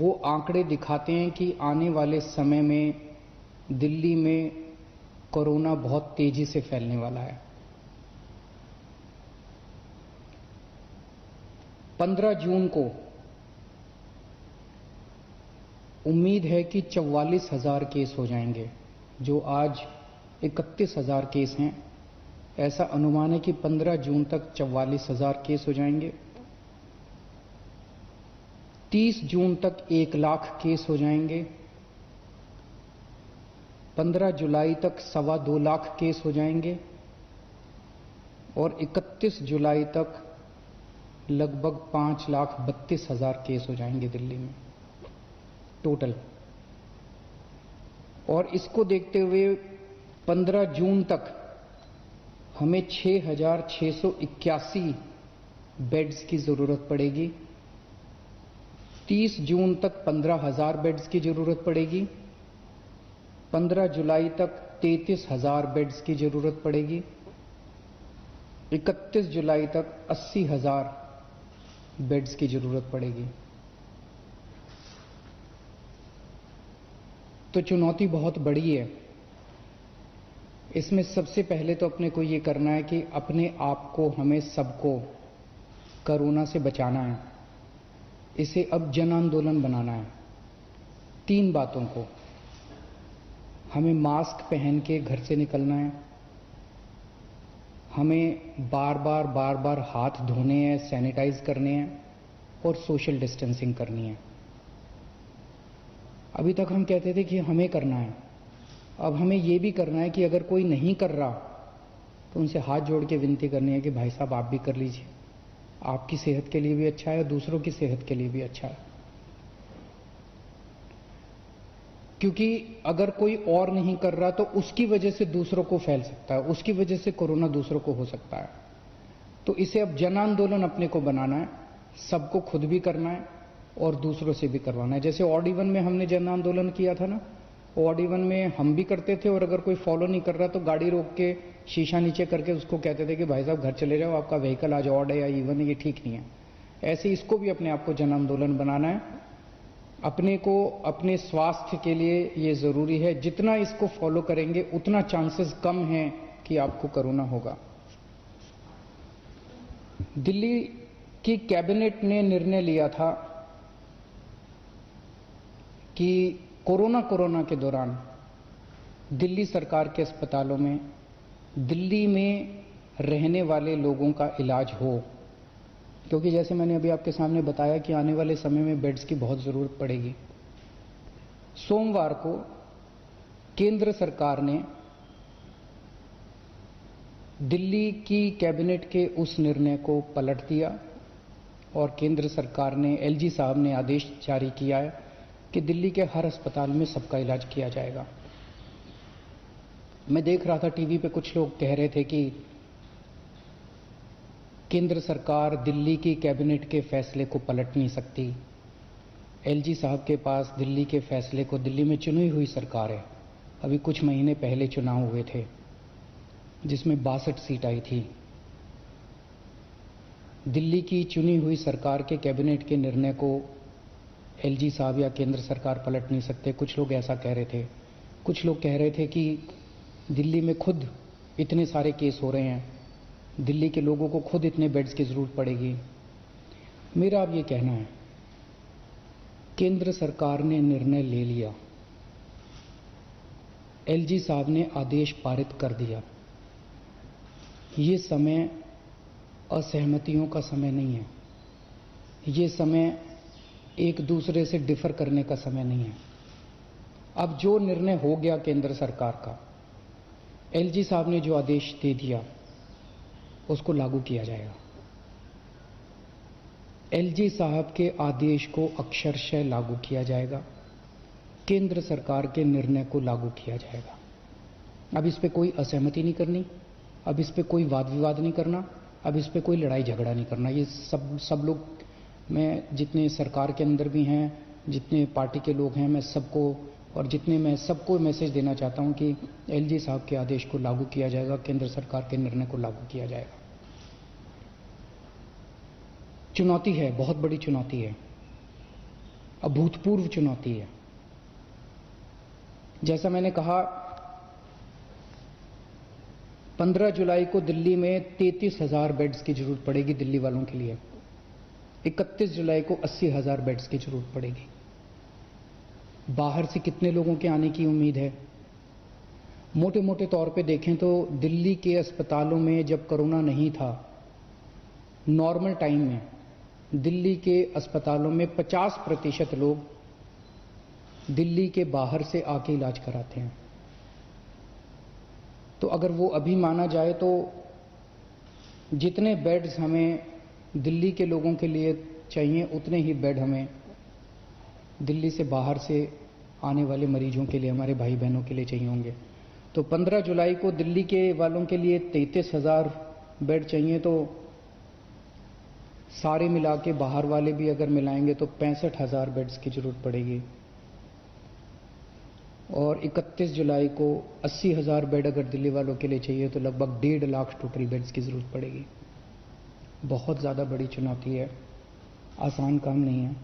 वो आंकड़े दिखाते हैं कि आने वाले समय में दिल्ली में कोरोना बहुत तेजी से फैलने वाला है। 15 जून को उम्मीद है कि 44,000 केस हो जाएंगे, जो आज 31,000 केस हैं। ऐसा अनुमान है कि 15 जून तक 44,000 केस हो जाएंगे। 30 जून तक 1 लाख केस हो जाएंगे। 15 जुलाई तक 2.25 लाख केस हो जाएंगे और 31 जुलाई तक लगभग 5,32,000 केस हो जाएंगे दिल्ली में टोटल। और इसको देखते हुए 15 जून तक हमें 6,681 बेड्स की जरूरत पड़ेगी। 30 जून तक 15,000 बेड्स की जरूरत पड़ेगी। 15 जुलाई तक 33,000 बेड्स की जरूरत पड़ेगी। 31 जुलाई तक 80,000 बेड्स की जरूरत पड़ेगी। तो चुनौती बहुत बड़ी है। इसमें सबसे पहले तो अपने को ये करना है कि अपने आप को, हमें सबको कोरोना से बचाना है। इसे अब जन आंदोलन बनाना है। 3 बातों को, हमें मास्क पहन के घर से निकलना है, हमें बार बार हाथ धोने हैं, सैनिटाइज करने हैं और सोशल डिस्टेंसिंग करनी है। अभी तक हम कहते थे कि हमें करना है, अब हमें यह भी करना है कि अगर कोई नहीं कर रहा तो उनसे हाथ जोड़ के विनती करनी है कि भाई साहब आप भी कर लीजिए। आपकी सेहत के लिए भी अच्छा है और दूसरों की सेहत के लिए भी अच्छा है। क्योंकि अगर कोई और नहीं कर रहा तो उसकी वजह से दूसरों को फैल सकता है, उसकी वजह से कोरोना दूसरों को हो सकता है। तो इसे अब जन आंदोलन अपने को बनाना है, सबको खुद भी करना है और दूसरों से भी करवाना है। जैसे ऑड इवन में हमने जन आंदोलन किया था ना, ऑड इवन में हम भी करते थे और अगर कोई फॉलो नहीं कर रहा तो गाड़ी रोक के शीशा नीचे करके उसको कहते थे कि भाई साहब घर चले जाओ, आपका व्हीकल आज ऑड है या इवन है, ये ठीक नहीं है। ऐसे इसको भी अपने आप को जन आंदोलन बनाना है। अपने को अपने स्वास्थ्य के लिए ये जरूरी है, जितना इसको फॉलो करेंगे उतना चांसेस कम हैं कि आपको कोरोना होगा। दिल्ली की कैबिनेट ने निर्णय लिया था कि कोरोना के दौरान दिल्ली सरकार के अस्पतालों में दिल्ली में रहने वाले लोगों का इलाज हो, क्योंकि जैसे मैंने अभी आपके सामने बताया कि आने वाले समय में बेड्स की बहुत जरूरत पड़ेगी। सोमवार को केंद्र सरकार ने दिल्ली की कैबिनेट के उस निर्णय को पलट दिया और केंद्र सरकार ने, एलजी साहब ने आदेश जारी किया है कि दिल्ली के हर अस्पताल में सबका इलाज किया जाएगा। मैं देख रहा था टीवी पे कुछ लोग कह रहे थे कि केंद्र सरकार दिल्ली की कैबिनेट के फैसले को पलट नहीं सकती। एलजी साहब के पास दिल्ली के फैसले को, दिल्ली में चुनी हुई सरकार है, अभी कुछ महीने पहले चुनाव हुए थे जिसमें 62 सीट आई थी। दिल्ली की चुनी हुई सरकार के कैबिनेट के निर्णय को एलजी साहब या केंद्र सरकार पलट नहीं सकते। कुछ लोग ऐसा कह रहे थे। कुछ लोग कह रहे थे कि दिल्ली में खुद इतने सारे केस हो रहे हैं, दिल्ली के लोगों को खुद इतने बेड्स की जरूरत पड़ेगी। मेरा अब ये कहना है, केंद्र सरकार ने निर्णय ले लिया, एलजी साहब ने आदेश पारित कर दिया। ये समय असहमतियों का समय नहीं है, ये समय एक दूसरे से डिफर करने का समय नहीं है। अब जो निर्णय हो गया केंद्र सरकार का, एलजी साहब ने जो आदेश दे दिया उसको लागू किया जाएगा। एलजी साहब के आदेश को अक्षरशः लागू किया जाएगा, केंद्र सरकार के निर्णय को लागू किया जाएगा। अब इस पे कोई असहमति नहीं करनी, अब इस पे कोई वाद विवाद नहीं करना, अब इस पे कोई लड़ाई झगड़ा नहीं करना। ये सब लोग, मैं जितने सरकार के अंदर भी हैं, जितने पार्टी के लोग हैं, मैं सबको मैसेज देना चाहता हूं कि एलजी साहब के आदेश को लागू किया जाएगा, केंद्र सरकार के निर्णय को लागू किया जाएगा। चुनौती है, बहुत बड़ी चुनौती है। अभूतपूर्व चुनौती है। जैसा मैंने कहा, 15 जुलाई को दिल्ली में 33,000 बेड्स की जरूरत पड़ेगी दिल्ली वालों के लिए। 31 जुलाई को 80,000 बेड्स की जरूरत पड़ेगी। बाहर से कितने लोगों के आने की उम्मीद है? मोटे मोटे तौर पे देखें तो दिल्ली के अस्पतालों में जब कोरोना नहीं था, नॉर्मल टाइम में दिल्ली के अस्पतालों में 50% लोग दिल्ली के बाहर से आके इलाज कराते हैं। तो अगर वो अभी माना जाए तो जितने बेड्स हमें दिल्ली के लोगों के लिए चाहिए, उतने ही बेड हमें दिल्ली से बाहर से आने वाले मरीजों के लिए, हमारे भाई बहनों के लिए चाहिए होंगे। तो 15 जुलाई को दिल्ली के वालों के लिए 33,000 बेड चाहिए, तो सारे मिला के बाहर वाले भी अगर मिलाएंगे तो 65,000 बेड्स की जरूरत पड़ेगी। और 31 जुलाई को 80,000 बेड अगर दिल्ली वालों के लिए चाहिए तो लगभग 1.5 लाख टोटल बेड्स की जरूरत पड़ेगी। बहुत ज़्यादा बड़ी चुनौती है, आसान काम नहीं है।